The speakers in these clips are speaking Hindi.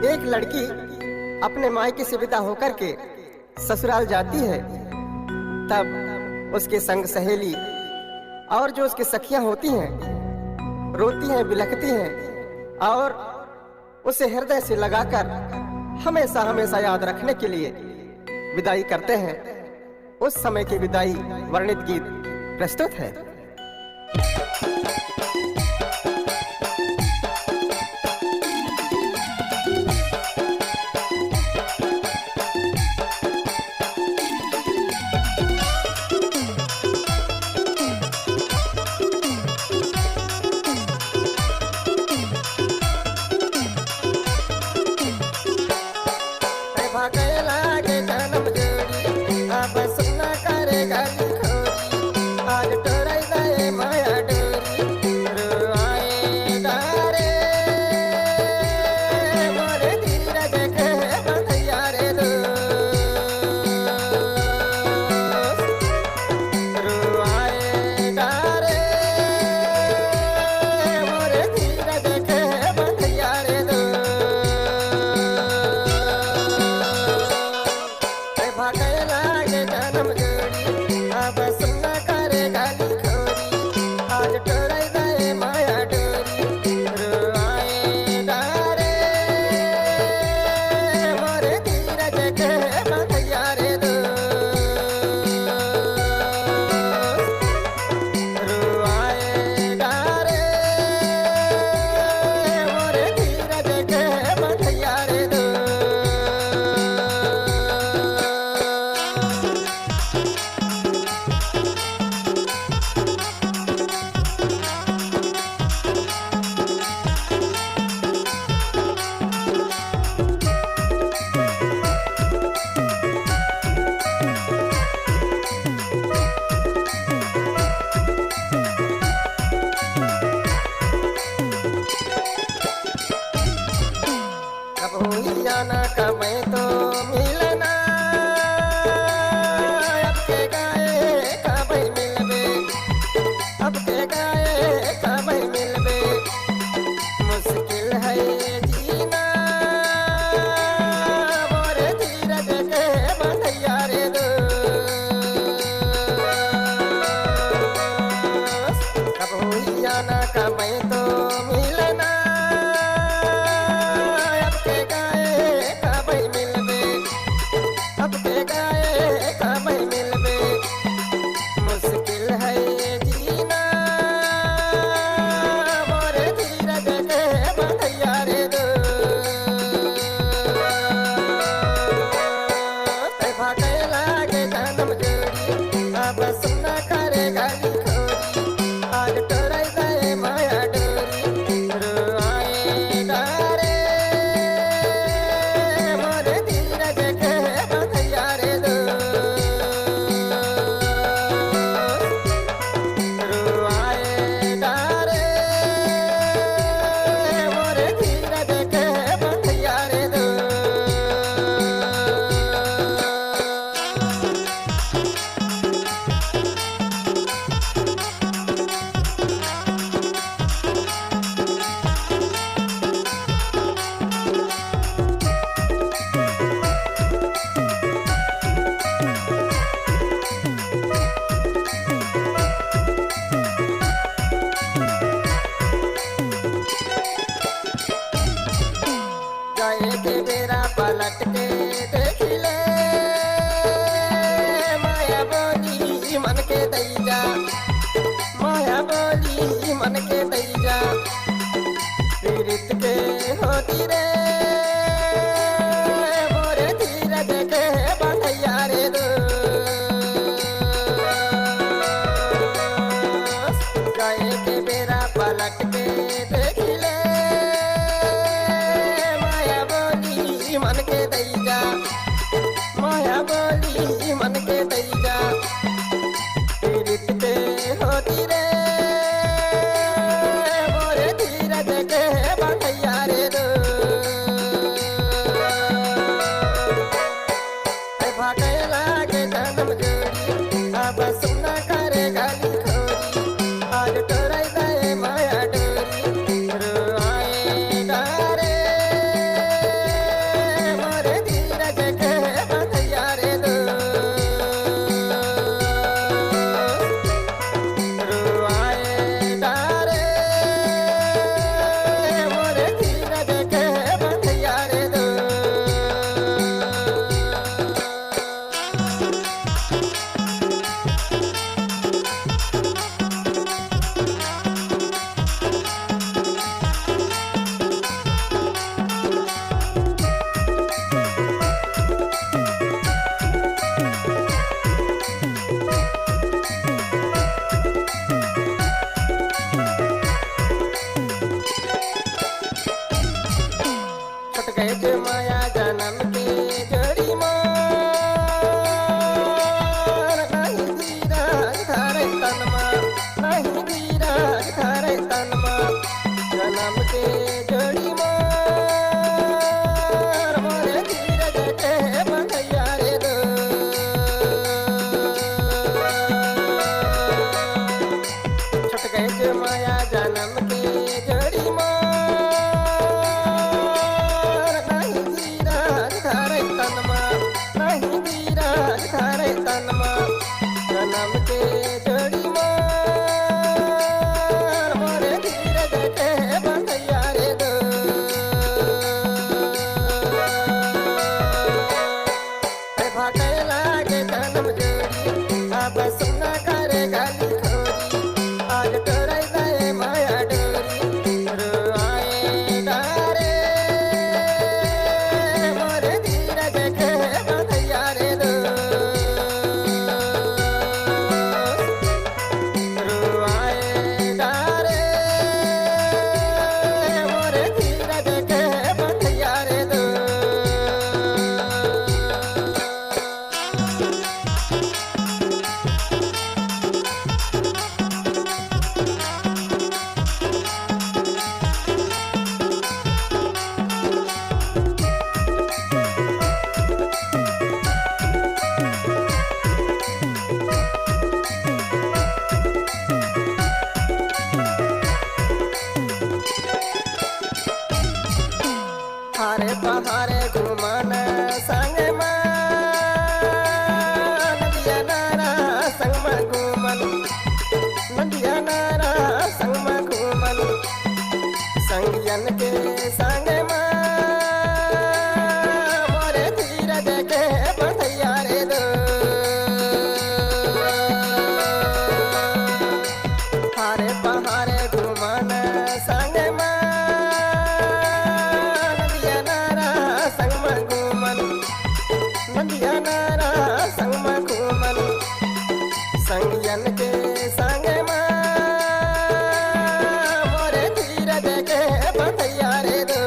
एक लड़की अपने मायके से विदा होकर के ससुराल जाती है, तब उसके संग सहेली और जो उसकी सखियां होती हैं रोती हैं, बिलखती हैं और उसे हृदय से लगाकर हमेशा हमेशा याद रखने के लिए विदाई करते हैं। उस समय की विदाई वर्णित गीत प्रस्तुत है। जाना कमे तो मिलना, अब के गाए कबै मिलबे, अब के गाए कबै मिलबे, मुश्किल है जीना मोरे धीरज के बंधैया रे दोस्त। अब हो जाना कमै तो मिलना, मुश्किल है जीना मोरे धीरज के बंधैया रे दोस्त। भागे लागे जन्म जोड़ी अब सुना करे गाली खोरी, आज तोरे गए माया डोरी रोआए डारे मोरे धीरज के बंधैया रे के बेरा पलट के देख ले, माया बोली मन के दैजा, माया बोली मन के दैजा, पीड़ित के होती रे मोरे धीरज के बंधैया रे दोस्त। गए के बेरा पलट के देख ले, मन के दैजा, माया बोली मन के दैजा, पीड़ित के होती रे मोरे धीरज के बंधैया रे दोस्त। गए जो माया जन्म के जोड़ी मार नहीं धीरज धरे तनमा नहीं धीरज धरे तनमा जन्म के जोड़ी मार मोरे धीरज के बंधैया रे दो छुट गए जो माया जन्म के जोड़ी मार नहीं धीरज धरे तनमा नहीं धीरज धरे तनमा जन्म के जोड़ी मार मोरे धीरज के बंधैया रे दो भागे लागे जन्म जोड़ी अब सुना करे गाली खोरी आज तोरे गए माया डोरी रुआए डारे मोरे धीरज के बंधैया रे दो रुआए डारे मोरे धीरज के बंधैया रे दो हारे पहारे घुमन संग नदिया नारा संग में घूमन नदिया नारा संग में घूमन संगियन के संग मोरे धीरज के बंधैया रे दो हारे पहारे घुमन संग संग में घूमन नदिया नारा संग में घूमन संगियन के संग मोरे धीरज के बंधैया रे दो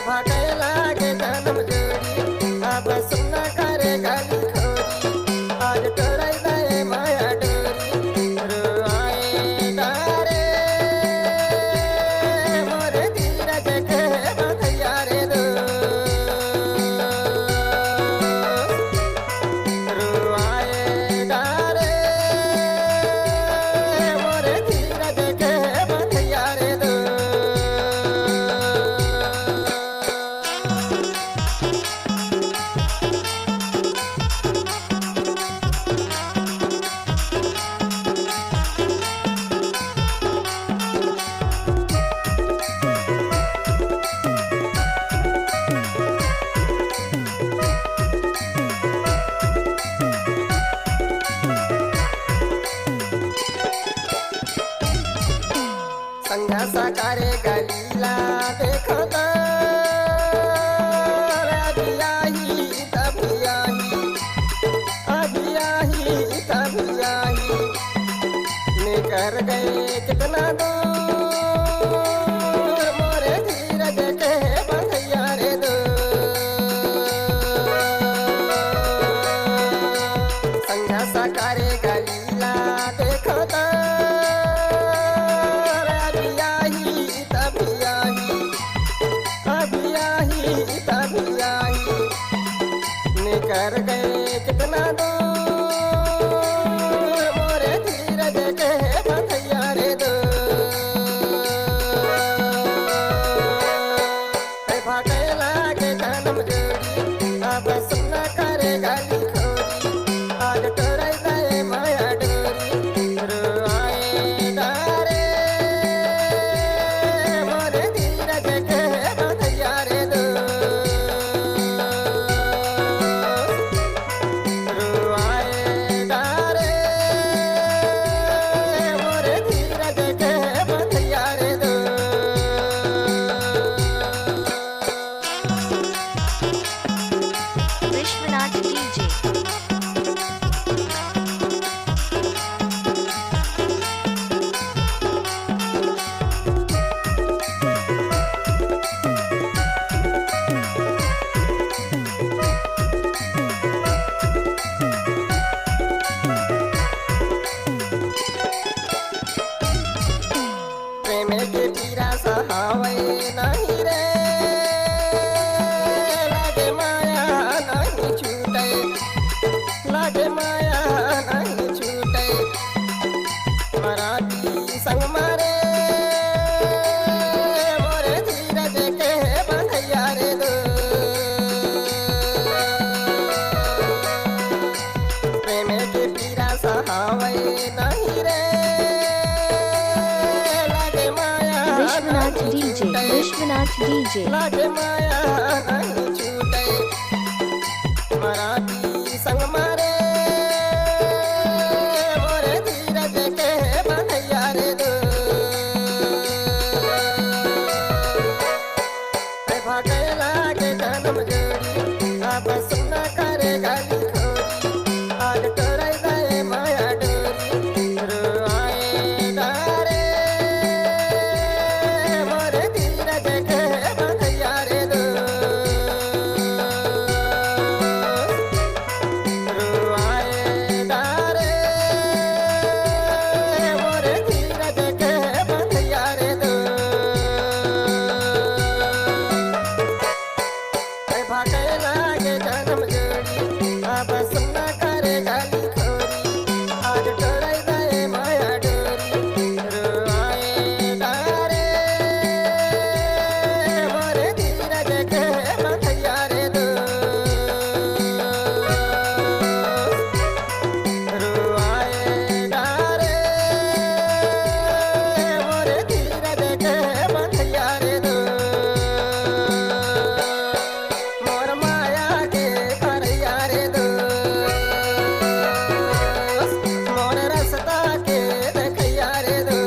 भागे लागे जन्म जोड़ी अब सुना करे गाली खोरी आज तोरे गए माया डोरी रुआए डारे मोरे धीरज के बंधैया रे दो रुआए डारे मोरे धीरज के बंधैया रे दो संध्या साकारे गलीला देखो तो अभी आई तभी आई अभी आई तभी आई निकर गए कितना दूर मोरे धीरज के बंधैया रे दो संध्या साकारे गलीला देखो तो तभी आई निकर गए कितना दूर मोरे धीरज के बंधैया रे दो सहावे नहीं रे, लागे माया नहीं छूटे, लागे माया नहीं छूटे, मराठी संग मारे मोरे धीरज के बंधैया रे दो, प्रेम के पीरा सहावे नहीं रे, लागे माया विश्वनाथ नहीं डीजे, छूटे, विश्वनाथ डीजे, लागे माया नहीं छूटे, मराठी संग मारे मोरे धीरज के बंधैया रे दो, भागे लागे जन्म जोड़ी अब सुना करे गाली खोरी, आज तोरे गए माया डोरी रुआए डारे मोरे धीरज के बंधैया रे दो, रुआए डारे मोरे धीरज के बंधैया रे दो, भागे लागे जन्म जोड़ी अब सुना करे गाली खोरी, आज तोरे गए माया डोरी रुआए डारे मोरे धीरज के बंधैया रे दो, रुआए डारे मोरे धीरज के बंधैया रे दो, मोर माया के करैया रे दो, मोर रसता के देखैया रे दो,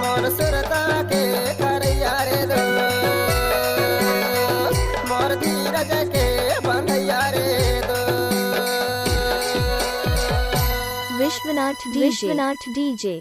मोर सुरता के करैया रे दो, मोर धीरज के बंधैया रे दो, विश्वनाथ डीजे, विश्वनाथ डीजे।